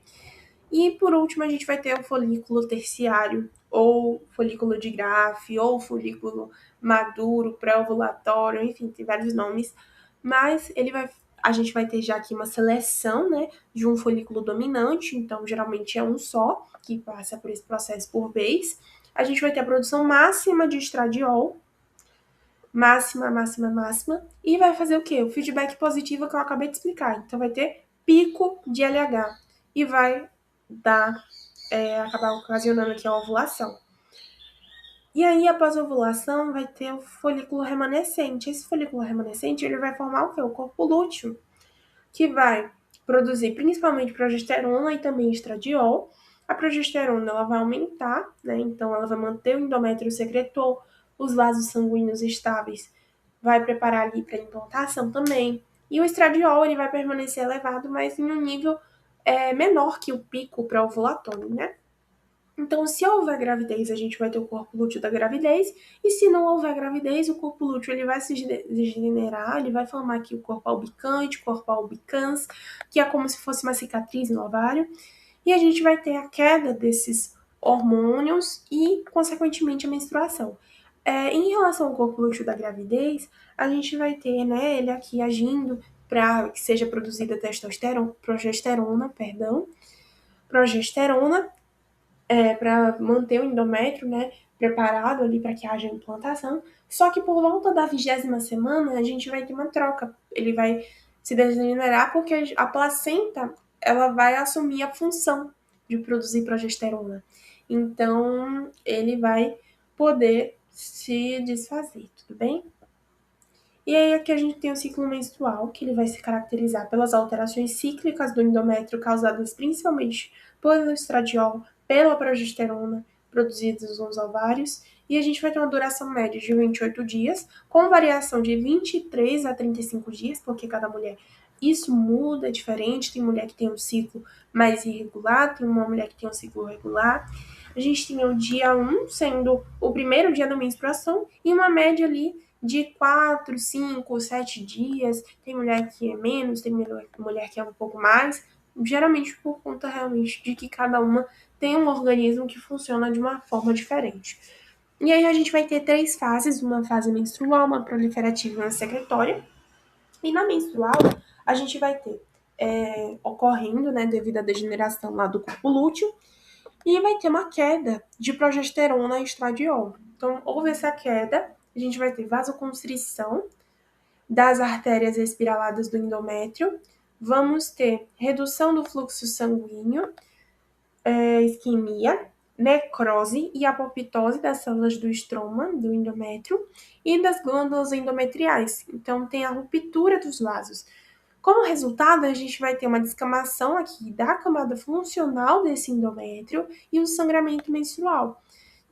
E por último, a gente vai ter o folículo terciário, ou folículo de Graafi, ou folículo maduro, pré-ovulatório, enfim, tem vários nomes. Mas a gente vai ter já aqui uma seleção, né, de um folículo dominante, então geralmente é um só, que passa por esse processo por vez. A gente vai ter a produção máxima de estradiol, máxima, e vai fazer o quê? O feedback positivo que eu acabei de explicar. Então vai ter pico de LH e vai acabar ocasionando aqui a ovulação. E aí, após a ovulação, vai ter o folículo remanescente. Esse folículo remanescente, ele vai formar o quê? O corpo lúteo, que vai produzir principalmente progesterona e também estradiol. A progesterona, ela vai aumentar, né? Então, ela vai manter o endométrio secretor, os vasos sanguíneos estáveis, vai preparar ali para implantação também. E o estradiol, ele vai permanecer elevado, mas em um nível menor que o pico pré-ovulatório, né? Então, se houver gravidez, a gente vai ter o corpo lúteo da gravidez, e se não houver gravidez, o corpo lúteo ele vai se degenerar, ele vai formar aqui o corpo albicante, corpo albicans, que é como se fosse uma cicatriz no ovário, e a gente vai ter a queda desses hormônios e, consequentemente, a menstruação. Em relação ao corpo lúteo da gravidez, a gente vai ter, né, ele aqui agindo para que seja produzida progesterona, para manter o endométrio, né, preparado ali para que haja implantação. Só que por volta da 20ª semana, a gente vai ter uma troca. Ele vai se degenerar porque a placenta, ela vai assumir a função de produzir progesterona. Então, ele vai poder se desfazer, tudo bem? E aí aqui a gente tem o ciclo menstrual, que ele vai se caracterizar pelas alterações cíclicas do endométrio causadas principalmente pelo estradiol, pela progesterona produzidos nos ovários, e a gente vai ter uma duração média de 28 dias, com variação de 23 a 35 dias, porque cada mulher isso muda, é diferente, tem mulher que tem um ciclo mais irregular, tem uma mulher que tem um ciclo regular. A gente tem o dia 1 sendo o primeiro dia da menstruação e uma média ali de 4, 5, 7 dias. Tem mulher que é menos, tem mulher que é um pouco mais. Geralmente por conta realmente de que cada uma tem um organismo que funciona de uma forma diferente. E aí a gente vai ter 3 fases, uma fase menstrual, uma proliferativa e uma secretória. E na menstrual, a gente vai ter ocorrendo, né, devido à degeneração lá do corpo lúteo, e vai ter uma queda de progesterona e estradiol. Então, houve essa queda, a gente vai ter vasoconstrição das artérias espiraladas do endométrio, vamos ter redução do fluxo sanguíneo, isquemia, necrose e apoptose das células do estroma, do endométrio, e das glândulas endometriais. Então, tem a ruptura dos vasos. Como resultado, a gente vai ter uma descamação aqui da camada funcional desse endométrio e o sangramento menstrual.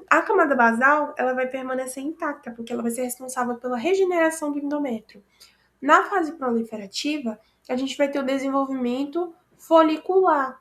A camada basal, ela vai permanecer intacta, porque ela vai ser responsável pela regeneração do endométrio. Na fase proliferativa, a gente vai ter o desenvolvimento folicular.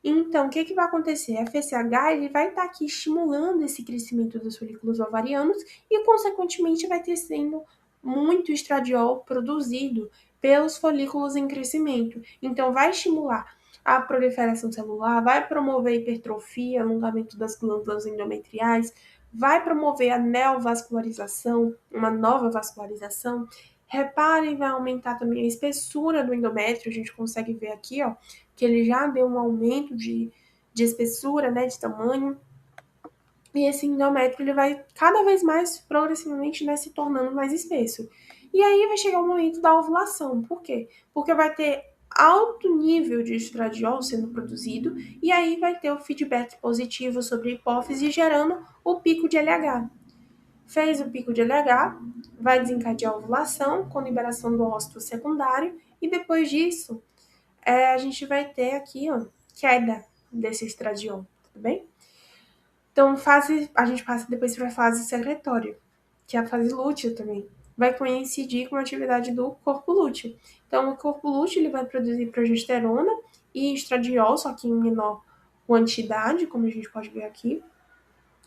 Então, o que vai acontecer? A FSH ele vai estar aqui estimulando esse crescimento dos folículos ovarianos e, consequentemente, vai ter sendo muito estradiol produzido pelos folículos em crescimento. Então, vai estimular a proliferação celular, vai promover a hipertrofia, alongamento das glândulas endometriais, vai promover a neovascularização, uma nova vascularização. Reparem, vai aumentar também a espessura do endométrio, a gente consegue ver aqui, ó, que ele já deu um aumento de espessura, né, de tamanho. E esse endométrio ele vai cada vez mais, progressivamente, né, se tornando mais espesso. E aí vai chegar o momento da ovulação. Por quê? Porque vai ter alto nível de estradiol sendo produzido e aí vai ter o feedback positivo sobre a hipófise, gerando o pico de LH. Fez o pico de LH, vai desencadear a ovulação com liberação do óvulo secundário e depois disso a gente vai ter aqui, ó, queda desse estradiol, tudo bem? Então, a gente passa depois para a fase secretória, que é a fase lútea também. Vai coincidir com a atividade do corpo lúteo. Então, o corpo lúteo ele vai produzir progesterona e estradiol, só que em menor quantidade, como a gente pode ver aqui.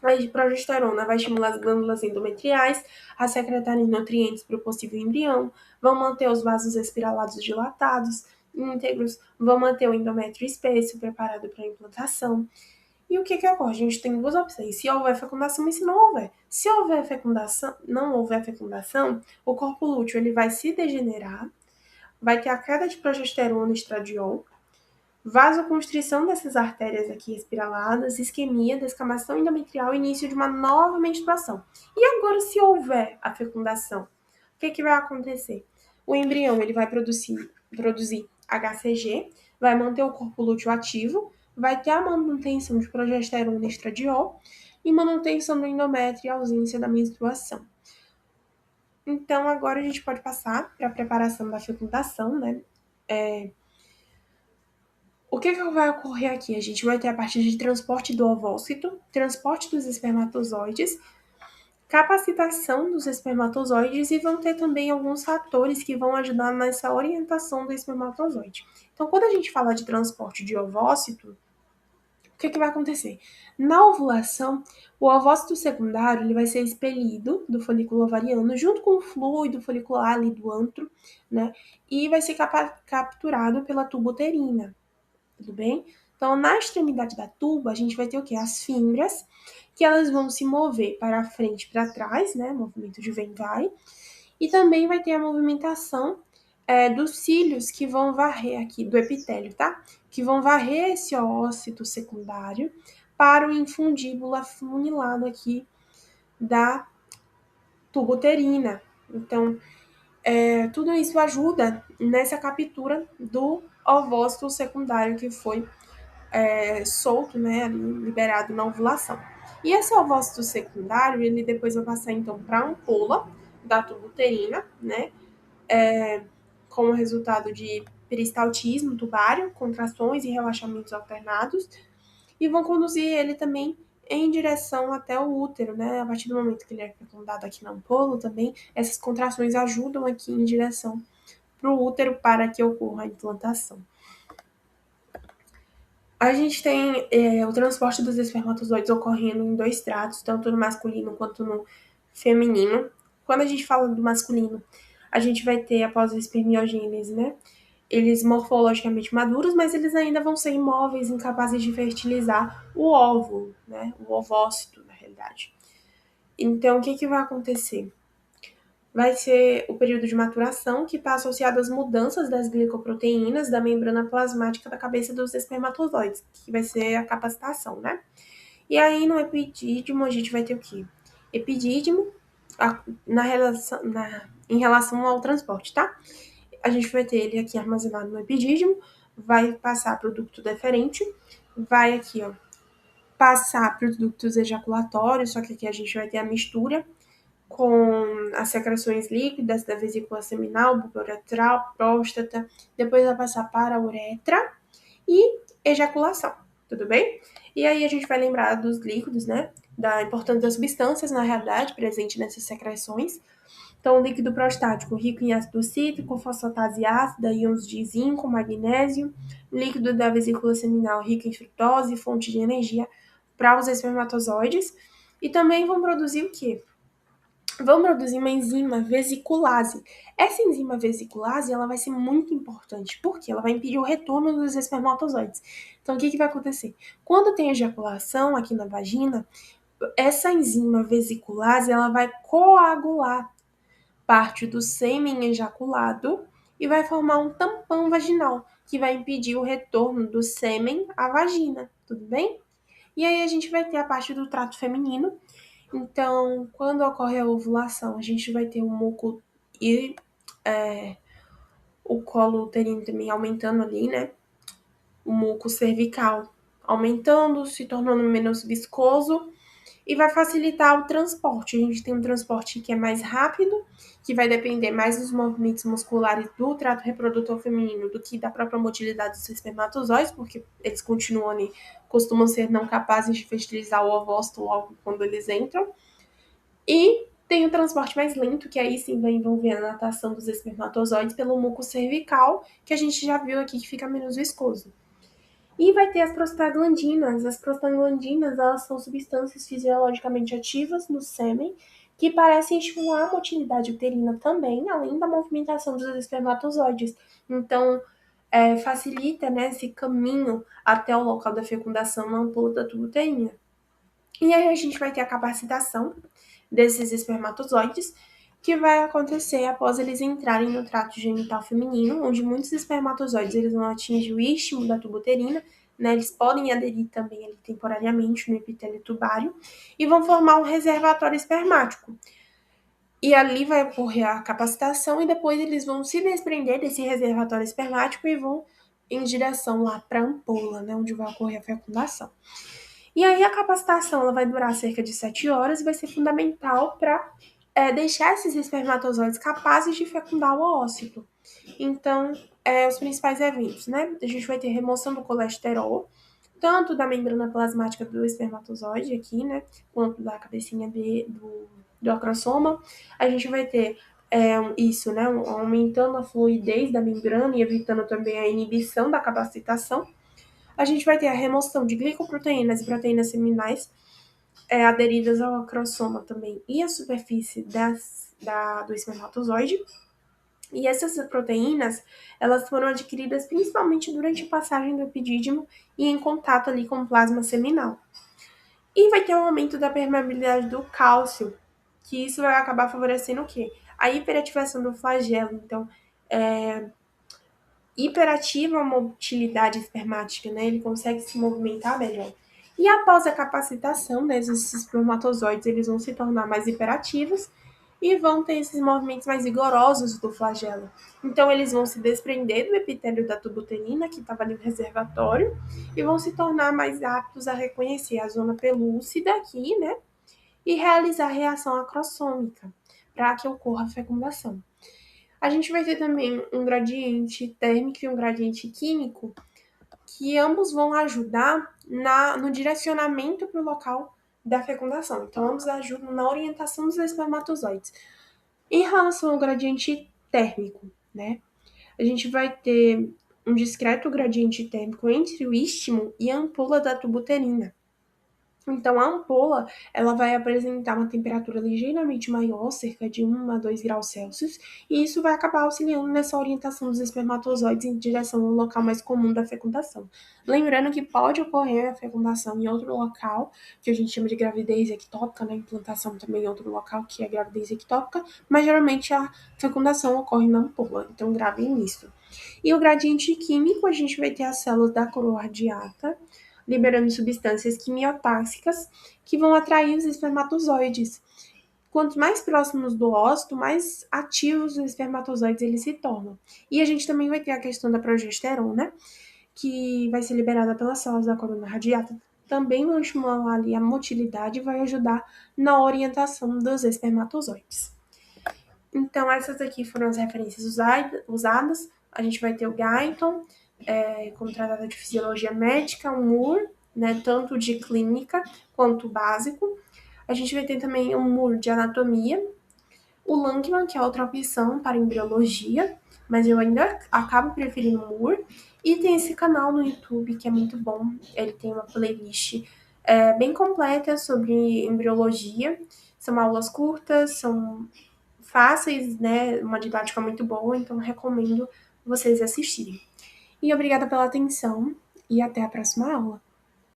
A progesterona vai estimular as glândulas endometriais a secretarem nutrientes para o possível embrião, vão manter os vasos espiralados dilatados, íntegros, vão manter o endométrio espesso, preparado para a implantação. E o que ocorre? A gente tem duas opções: se houver fecundação e se não houver. Se houver fecundação, não houver fecundação, o corpo lúteo ele vai se degenerar, vai ter a queda de progesterona e estradiol, vasoconstrição dessas artérias aqui espiraladas, isquemia, descamação endometrial, início de uma nova menstruação. E agora, se houver a fecundação, o que vai acontecer? O embrião ele vai produzir HCG, vai manter o corpo lúteo ativo, vai ter a manutenção de progesterona e estradiol e manutenção do endométrio e ausência da menstruação. Então, agora a gente pode passar para a preparação da fecundação, né? O que vai ocorrer aqui? A gente vai ter a parte de transporte do ovócito, transporte dos espermatozoides, capacitação dos espermatozoides e vão ter também alguns fatores que vão ajudar nessa orientação do espermatozoide. Então, quando a gente fala de transporte de ovócito, o que vai acontecer? Na ovulação, o ovócito secundário ele vai ser expelido do folículo ovariano junto com o fluido folicular ali do antro, né? E vai ser capturado pela tuba uterina. Tudo bem? Então, na extremidade da tuba, a gente vai ter o quê? As fímbrias, que elas vão se mover para frente e para trás, né? Movimento de vem e vai. E também vai ter a movimentação dos cílios que vão varrer aqui, do epitélio, tá? Que vão varrer esse ócito secundário para o infundíbulo afunilado aqui da tuba uterina. Então, tudo isso ajuda nessa captura do ovócito secundário que foi solto, né, ali, liberado na ovulação. E esse ovócito secundário, ele depois vai passar então para a ampola da tuba uterina, né? Como resultado de peristaltismo tubário, contrações e relaxamentos alternados, e vão conduzir ele também em direção até o útero, né? A partir do momento que ele é fecundado aqui na ampola também, essas contrações ajudam aqui em direção para o útero para que ocorra a implantação. A gente tem o transporte dos espermatozoides ocorrendo em dois tratos, tanto no masculino quanto no feminino. Quando a gente fala do masculino, a gente vai ter, após a espermiogênese, né? Eles morfologicamente maduros, mas eles ainda vão ser imóveis, incapazes de fertilizar o óvulo, né? O ovócito, na realidade. Então, o que, que vai acontecer? Vai ser o período de maturação, que está associado às mudanças das glicoproteínas da membrana plasmática da cabeça dos espermatozoides, que vai ser a capacitação, né? E aí, no epidídimo, a gente vai ter o quê? Epidídimo em relação ao transporte, tá? A gente vai ter ele aqui armazenado no epidídimo, vai passar para o ducto deferente, vai aqui, ó, passar para os ductos ejaculatórios, só que aqui a gente vai ter a mistura com as secreções líquidas da vesícula seminal, bulbo uretral, próstata, depois vai passar para a uretra e ejaculação, tudo bem? E aí a gente vai lembrar dos líquidos, né? Da importância das substâncias, na realidade, presente nessas secreções. Então, o líquido prostático rico em ácido cítrico, fosfatase ácida, íons de zinco, magnésio. Líquido da vesícula seminal rico em frutose, fonte de energia para os espermatozoides. E também vão produzir o quê? Vão produzir uma enzima vesiculase. Essa enzima vesiculase, ela vai ser muito importante, porque ela vai impedir o retorno dos espermatozoides. Então, o que, que vai acontecer? Quando tem ejaculação aqui na vagina, essa enzima vesiculase, ela vai coagular parte do sêmen ejaculado e vai formar um tampão vaginal, que vai impedir o retorno do sêmen à vagina, tudo bem? E aí a gente vai ter a parte do trato feminino. Então, quando ocorre a ovulação, a gente vai ter o muco e o colo uterino também aumentando ali, né? O muco cervical aumentando, se tornando menos viscoso e vai facilitar o transporte. A gente tem um transporte que é mais rápido, que vai depender mais dos movimentos musculares do trato reprodutor feminino do que da própria motilidade dos espermatozoides, porque eles continuam ali, costumam ser não capazes de fertilizar o ovócito logo quando eles entram. E tem o transporte mais lento, que aí sim vai envolver a natação dos espermatozoides pelo muco cervical, que a gente já viu aqui que fica menos viscoso. E vai ter as prostaglandinas. As prostaglandinas, elas são substâncias fisiologicamente ativas no sêmen que parecem estimular a motilidade uterina também, além da movimentação dos espermatozoides. Então, facilita, né, esse caminho até o local da fecundação na ampola da tuba uterina. E aí a gente vai ter a capacitação desses espermatozoides, que vai acontecer após eles entrarem no trato genital feminino, onde muitos espermatozoides eles vão atingir o istmo da tuba uterina, né? Eles podem aderir também ali temporariamente no epitélio tubário e vão formar um reservatório espermático. E ali vai ocorrer a capacitação e depois eles vão se desprender desse reservatório espermático e vão em direção lá para a ampola, né, onde vai ocorrer a fecundação. E aí a capacitação ela vai durar cerca de 7 horas e vai ser fundamental para deixar esses espermatozoides capazes de fecundar o ócito. Então, os principais eventos, né? A gente vai ter remoção do colesterol, tanto da membrana plasmática do espermatozoide aqui, né? Quanto da cabecinha do acrossoma. A gente vai ter isso, né? Aumentando a fluidez da membrana e evitando também a inibição da capacitação. A gente vai ter a remoção de glicoproteínas e proteínas seminais aderidas ao acrossoma também e à superfície do espermatozoide. E essas proteínas, elas foram adquiridas principalmente durante a passagem do epidídimo e em contato ali com o plasma seminal. E vai ter um aumento da permeabilidade do cálcio, que isso vai acabar favorecendo o quê? A hiperativação do flagelo. Então, hiperativa a motilidade espermática, né? Ele consegue se movimentar melhor. E após a capacitação, né, esses espermatozoides eles vão se tornar mais hiperativos e vão ter esses movimentos mais vigorosos do flagelo. Então, eles vão se desprender do epitélio da tubuterina, que estava ali no reservatório, e vão se tornar mais aptos a reconhecer a zona pelúcida aqui, né? E realizar a reação acrossômica, para que ocorra a fecundação. A gente vai ter também um gradiente térmico e um gradiente químico, que ambos vão ajudar no direcionamento para o local da fecundação. Então, ambos ajudam na orientação dos espermatozoides. Em relação ao gradiente térmico, né? A gente vai ter um discreto gradiente térmico entre o istmo e a ampola da tubuterina. Então, a ampola, ela vai apresentar uma temperatura ligeiramente maior, cerca de 1 a 2 graus Celsius, e isso vai acabar auxiliando nessa orientação dos espermatozoides em direção ao local mais comum da fecundação. Lembrando que pode ocorrer a fecundação em outro local, que a gente chama de gravidez ectópica, né? Implantação também em outro local, que é gravidez ectópica, mas geralmente a fecundação ocorre na ampola, então gravem nisso. E o gradiente químico, a gente vai ter as células da coroa radiata, liberando substâncias quimiotáxicas que vão atrair os espermatozoides. Quanto mais próximos do ósito, mais ativos os espermatozoides eles se tornam. E a gente também vai ter a questão da progesterona, que vai ser liberada pelas células da coluna radiata, também vão estimular ali a motilidade e vai ajudar na orientação dos espermatozoides. Então, essas aqui foram as referências usadas. A gente vai ter o Guyton, como tratado de fisiologia médica, o Moore, né, tanto de clínica quanto básico. A gente vai ter também o Moore de anatomia, o Langman, que é outra opção para embriologia, mas eu ainda acabo preferindo o Moore. E tem esse canal no YouTube que é muito bom, ele tem uma playlist bem completa sobre embriologia. São aulas curtas, são fáceis, né? Uma didática muito boa, então recomendo vocês assistirem. E obrigada pela atenção e até a próxima aula.